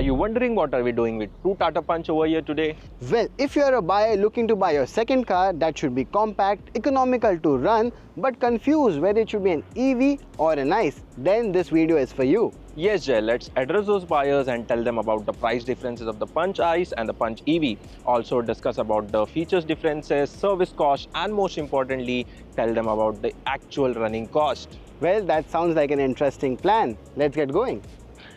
Are you wondering what are we doing with two Tata Punch over here today? Well, if you're a buyer looking to buy your second car that should be compact, economical to run, but confused whether it should be an EV or an ICE, then this video is for you. Yes, Jay, let's address those buyers and tell them about the price differences of the Punch ICE and the Punch EV. Also discuss about the features differences, service cost, and most importantly, tell them about the actual running cost. Well, that sounds like an interesting plan. Let's get going.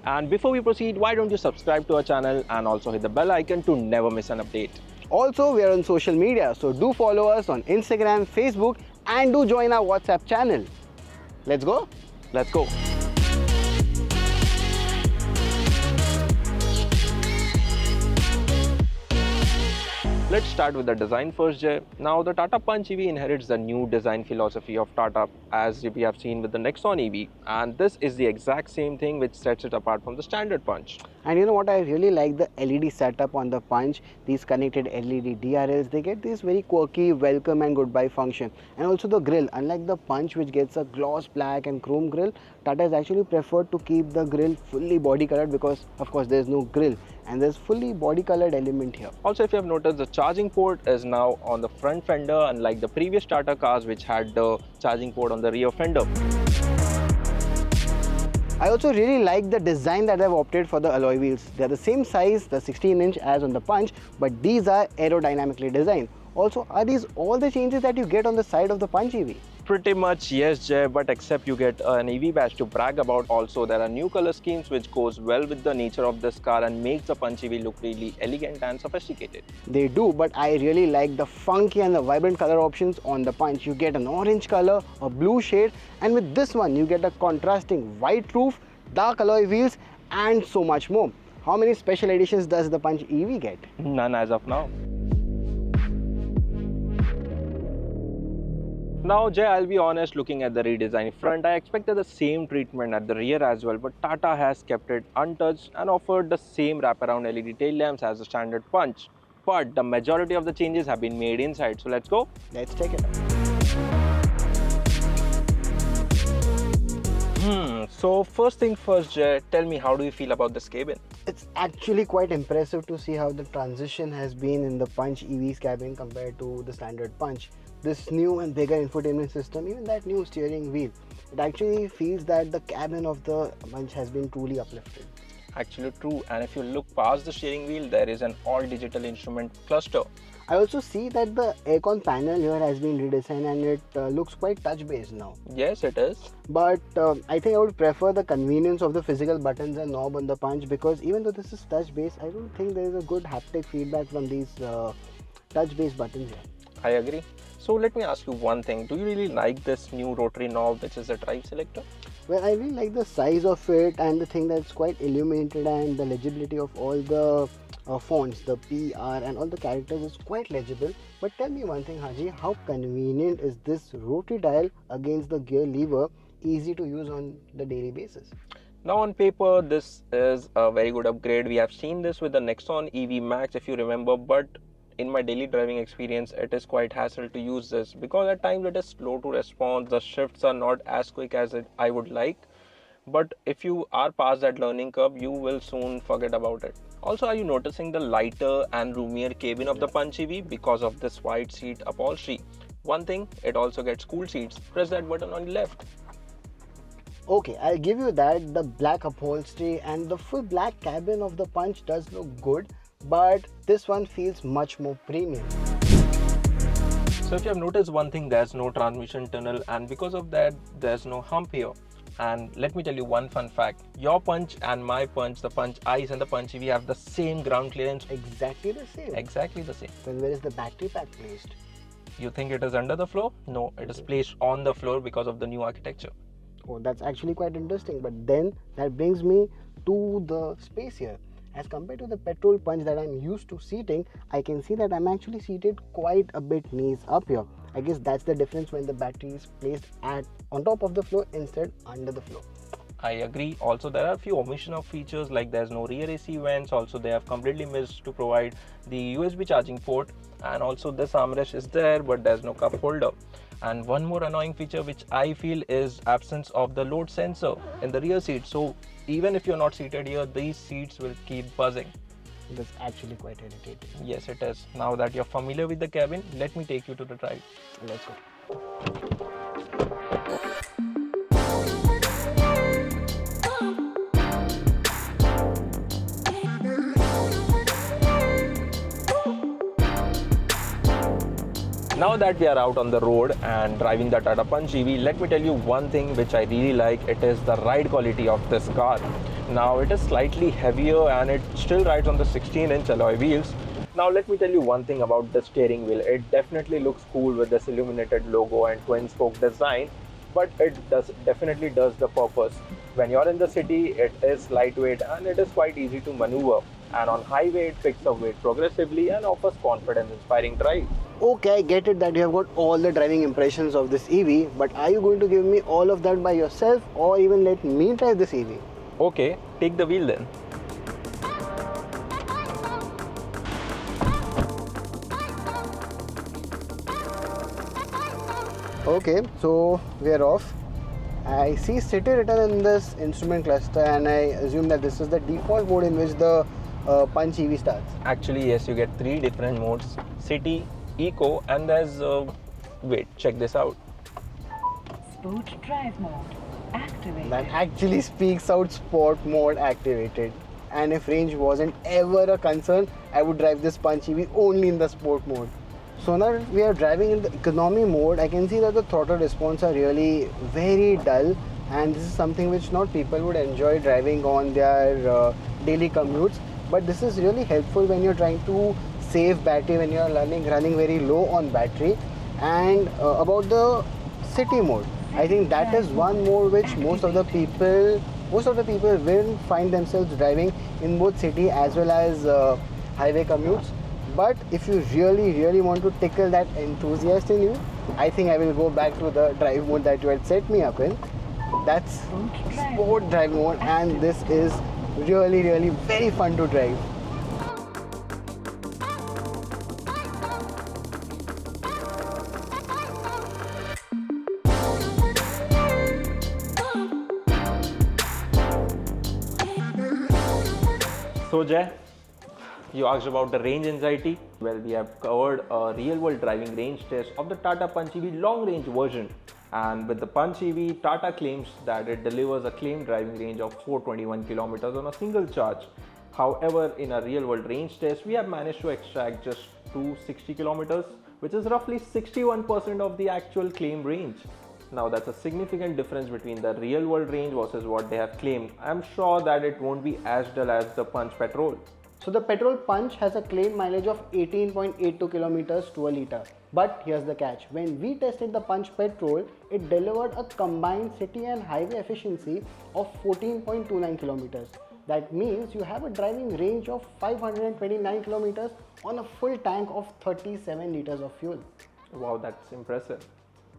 And before we proceed, why don't you subscribe to our channel and also hit the bell icon to never miss an update. Also, we are on social media, so do follow us on Instagram, Facebook, and do join our WhatsApp channel. Let's go? Let's go. Let's start with the design first, Jay. Now, the Tata Punch EV inherits the new design philosophy of Tata, as we have seen with the Nexon EV, and this is the exact same thing which sets it apart from the standard Punch. And you know what, I really like the LED setup on the Punch. These connected LED DRLs, they get this very quirky welcome and goodbye function. And also the grille, unlike the Punch which gets a gloss black and chrome grille, Tata has actually preferred to keep the grille fully body colored because of course there's no grille and there's fully body colored element here. Also, if you have noticed, the charging port is now on the front fender, unlike the previous Tata cars which had the charging port on the rear fender. I also really like the design that I've opted for the alloy wheels. They're the same size, the 16-inch as on the Punch, but these are aerodynamically designed. Also, are these all the changes that you get on the side of the Punch EV? Pretty much yes, Jay, but except you get an EV badge to brag about. Also, there are new color schemes which goes well with the nature of this car and makes the Punch EV look really elegant and sophisticated. They do, but I really like the funky and the vibrant color options on the Punch. You get an orange color, a blue shade, and with this one you get a contrasting white roof, dark alloy wheels, and so much more. How many special editions does the Punch EV get? None as of now. Now, Jay, I'll be honest, looking at the redesigned front, I expected the same treatment at the rear as well, but Tata has kept it untouched and offered the same wraparound LED tail lamps as the standard Punch. But the majority of the changes have been made inside, so let's go. Let's take it out. So first thing first, Jay, tell me, how do you feel about this cabin? It's actually quite impressive to see how the transition has been in the Punch EV's cabin compared to the standard Punch. This new and bigger infotainment system, even that new steering wheel, it actually feels that the cabin of the Punch has been truly uplifted. Actually true, and if you look past the steering wheel, there is an all digital instrument cluster. I also see that the aircon panel here has been redesigned and it looks quite touch based now. Yes, it is. But I think I would prefer the convenience of the physical buttons and knob on the Punch, because even though this is touch based, I don't think there is a good haptic feedback from these touch based buttons here. I agree. So let me ask you one thing. Do you really like this new rotary knob which is a drive selector? Well, I really like the size of it and the thing that's quite illuminated, and the legibility of all the fonts, the P, R and all the characters is quite legible. But tell me one thing, Haji, how convenient is this rotary dial against the gear lever, easy to use on the daily basis? Now on paper, this is a very good upgrade. We have seen this with the Nexon EV Max, if you remember, but in my daily driving experience, it is quite hassle to use this because at times it is slow to respond. The shifts are not as quick as I would like. But if you are past that learning curve, you will soon forget about it. Also, are you noticing the lighter and roomier cabin of the Punch EV because of this wide seat upholstery? One thing, it also gets cool seats. Press that button on the left. Okay, I'll give you that. The black upholstery and the full black cabin of the Punch does look good, but this one feels much more premium. So if you have noticed one thing, there's no transmission tunnel, and because of that there's no hump here. And let me tell you one fun fact, your Punch and my Punch, the Punch ICE and the Punch EV have the same ground clearance. Exactly the same. Exactly the same. Then where is the battery pack placed? You think it is under the floor? No, it is placed on the floor because of the new architecture. Oh, that's actually quite interesting. But then that brings me to the space here. As compared to the petrol Punch that I'm used to seating, I can see that I'm actually seated quite a bit knees up here. I guess that's the difference when the battery is placed on top of the floor instead under the floor. I agree. Also, there are a few omission of features like there's no rear AC vents. Also, they have completely missed to provide the USB charging port, and also this armrest is there, but there's no cup holder. And one more annoying feature which I feel is absence of the load sensor in the rear seat. So even if you're not seated here, these seats will keep buzzing. That's actually quite irritating. Yes, it is. Now that you're familiar with the cabin, let me take you to the drive. Let's go. Now that we are out on the road and driving the Tata Punch EV, let me tell you one thing which I really like. It is the ride quality of this car. Now it is slightly heavier and it still rides on the 16-inch alloy wheels. Now let me tell you one thing about the steering wheel. It definitely looks cool with this illuminated logo and twin spoke design, but it definitely does the purpose. When you're in the city, it is lightweight and it is quite easy to maneuver. And on highway, it picks up weight progressively and offers confidence inspiring drive. Okay, I get it that you have got all the driving impressions of this EV, but are you going to give me all of that by yourself or even let me drive this EV? Okay, take the wheel then. Okay, so we are off. I see city written in this instrument cluster and I assume that this is the default mode in which the Punch EV starts. Actually, yes, you get three different modes: city, eco, and there's wait, check this out. Sport drive mode activated. That actually speaks out sport mode activated. And if range wasn't ever a concern, I would drive this Punch EV only in the sport mode. So now that we are driving in the economy mode, I can see that the throttle response are really very dull, and this is something which not people would enjoy driving on their daily commutes. But this is really helpful when you're trying to save battery, when you're running very low on battery. And about the city mode, I think that is one mode which most of the people will find themselves driving in both city as well as highway commutes. But if you really want to tickle that enthusiast in you, I think I will go back to the drive mode that you had set me up in. That's sport drive mode, and this is really very fun to drive. So Jay, you asked about the range anxiety. Well, we have covered a real-world driving range test of the Tata Punch EV long-range version. And with the Punch EV, Tata claims that it delivers a claimed driving range of 421 kilometers on a single charge. However, in a real-world range test, we have managed to extract just 260 kilometers, which is roughly 61% of the actual claimed range. Now that's a significant difference between the real world range versus what they have claimed. I'm sure that it won't be as dull as the Punch Petrol. So the Petrol Punch has a claimed mileage of 18.82 kilometers to a liter. But here's the catch. When we tested the Punch Petrol, it delivered a combined city and highway efficiency of 14.29 kilometers. That means you have a driving range of 529 kilometers on a full tank of 37 liters of fuel. Wow, that's impressive.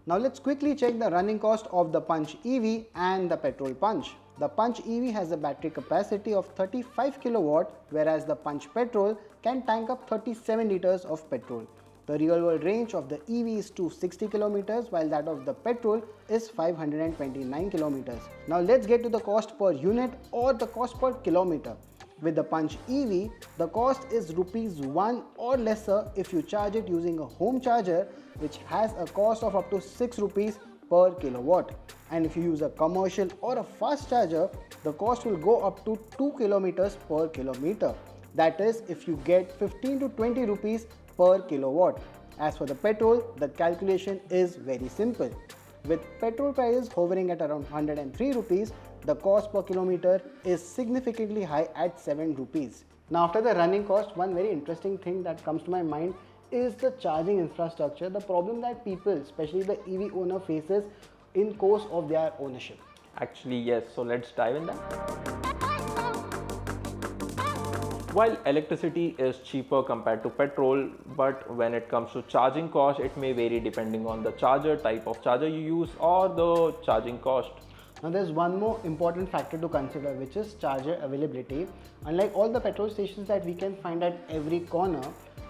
Now let's quickly check the running cost of the Punch EV and the Petrol Punch. The Punch EV has a battery capacity of 35 kilowatt, whereas the Punch Petrol can tank up 37 liters of petrol. The real world range of the EV is 260 kilometers, while that of the petrol is 529 kilometers. Now let's get to the cost per unit or the cost per kilometer. With the Punch EV, the cost is rupees 1 or lesser if you charge it using a home charger, which has a cost of up to 6 rupees per kilowatt. And if you use a commercial or a fast charger, the cost will go up to 2 kilometers per kilometer. That is, if you get 15 to 20 rupees per kilowatt. As for the petrol, the calculation is very simple. With petrol prices hovering at around 103 rupees, the cost per kilometer is significantly high at 7 rupees. Now after the running cost, one very interesting thing that comes to my mind is the charging infrastructure, the problem that people, especially the EV owner, faces in course of their ownership. Actually, yes, so let's dive in that. While electricity is cheaper compared to petrol, but when it comes to charging cost, it may vary depending on the charger, type of charger you use, or the charging cost. Now there's one more important factor to consider, which is charger availability. Unlike all the petrol stations that we can find at every corner,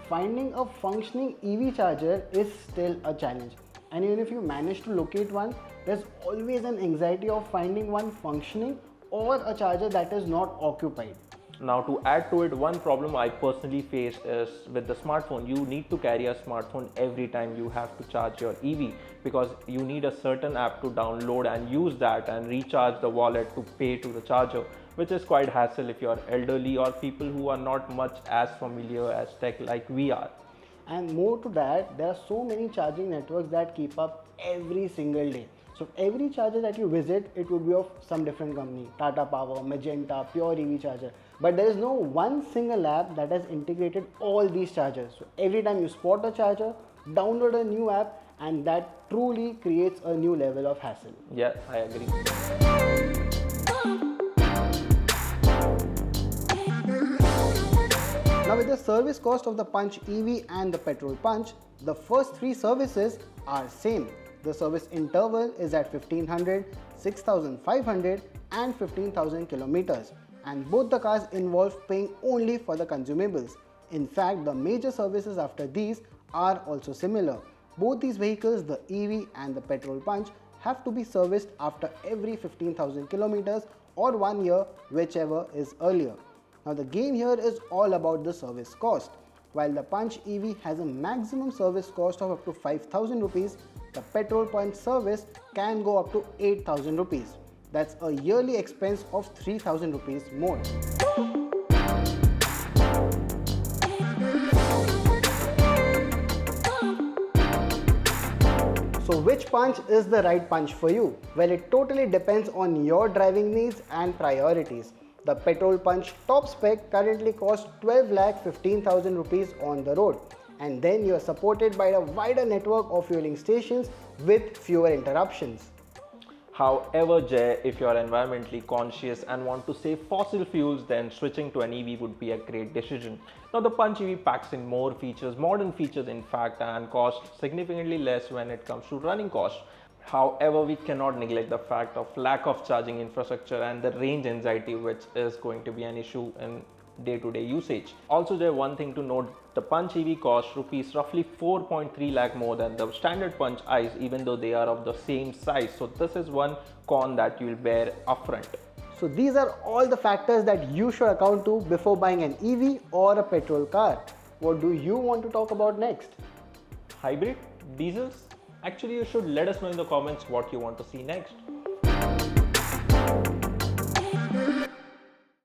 finding a functioning EV charger is still a challenge. And even if you manage to locate one, there's always an anxiety of finding one functioning or a charger that is not occupied. Now, to add to it, one problem I personally face is with the smartphone. You need to carry a smartphone every time you have to charge your EV, because you need a certain app to download and use that and recharge the wallet to pay to the charger, which is quite hassle if you are elderly or people who are not much as familiar as tech like we are. And more to that, there are so many charging networks that keep up every single day. So every charger that you visit, it would be of some different company, Tata Power, Magenta, Pure EV charger. But there is no one single app that has integrated all these chargers. So every time you spot a charger, download a new app, and that truly creates a new level of hassle. Yeah, I agree. Now with the service cost of the Punch EV and the Petrol Punch, the first three services are same. The service interval is at 1500, 6500 and 15,000 kilometers, and both the cars involve paying only for the consumables. In fact, the major services after these are also similar. Both these vehicles, the EV and the Petrol Punch, have to be serviced after every 15,000 kilometers or 1 year, whichever is earlier. Now the game here is all about the service cost. While the Punch EV has a maximum service cost of up to 5,000 rupees, the Petrol Punch service can go up to 8,000 rupees. That's a yearly expense of 3,000 rupees more. So which punch is the right punch for you? Well, it totally depends on your driving needs and priorities. The Petrol Punch top spec currently costs 12,15,000 rupees on the road, and then you are supported by a wider network of fueling stations with fewer interruptions. However, Jay, if you are environmentally conscious and want to save fossil fuels, then switching to an EV would be a great decision. Now, the Punch EV packs in more features, modern features in fact, and costs significantly less when it comes to running costs. However, we cannot neglect the fact of lack of charging infrastructure and the range anxiety, which is going to be an issue in day-to-day usage. Also, there one thing to note, the Punch EV costs rupees roughly 4.3 lakh more than the standard Punch Ice, even though they are of the same size. So this is one con that you will bear upfront. So these are all the factors that you should account to before buying an EV or a petrol car. What do you want to talk about next? Hybrid? Diesels? Actually, you should let us know in the comments what you want to see next.